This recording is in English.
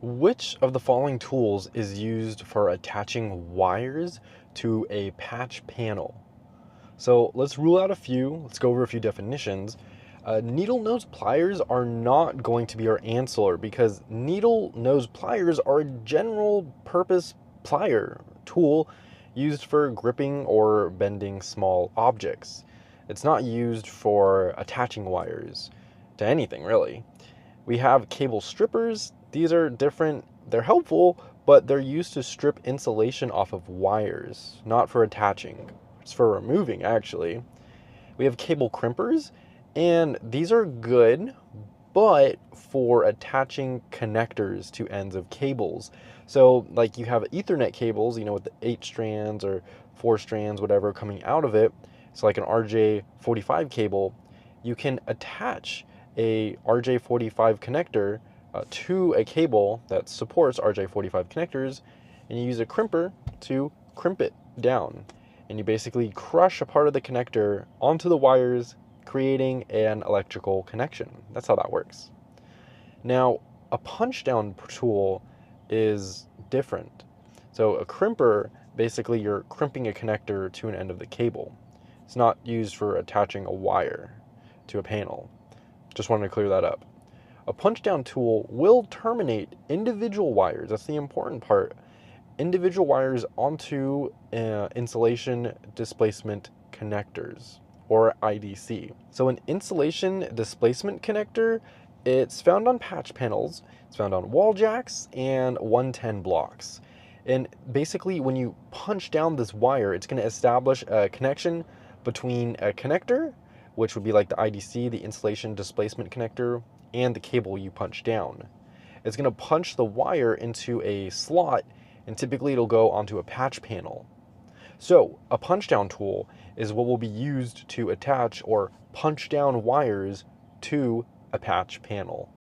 Which of the following tools is used for attaching wires to a patch panel? So let's rule out a few. Let's go over a few definitions. Needle nose pliers are not going to be our answer because needle nose pliers are a general purpose plier tool used for gripping or bending small objects. It's not used for attaching wires to anything really. We have cable strippers. These are different. They're helpful, but they're used to strip insulation off of wires, not for attaching. It's for removing, actually. We have cable crimpers, and these are good, but for attaching connectors to ends of cables. So, like you have Ethernet cables, with the 8 strands or 4 strands, whatever, coming out of it. So, like an RJ45 cable, you can attach a RJ45 connector to a cable that supports RJ45 connectors, and you use a crimper to crimp it down. And you basically crush a part of the connector onto the wires, creating an electrical connection. That's how that works. Now, a punch-down tool is different. So a crimper, basically you're crimping a connector to an end of the cable. It's not used for attaching a wire to a panel. Just wanted to clear that up. A punch-down tool will terminate individual wires. That's the important part. Individual wires onto insulation displacement connectors, or IDC. So an insulation displacement connector, it's found on patch panels, it's found on wall jacks and 110 blocks. And basically when you punch down this wire, it's going to establish a connection between a connector, which would be like the IDC, the insulation displacement connector, and the cable you punch down. It's going to punch the wire into a slot, and typically it'll go onto a patch panel. So a punch down tool is what will be used to attach or punch down wires to a patch panel.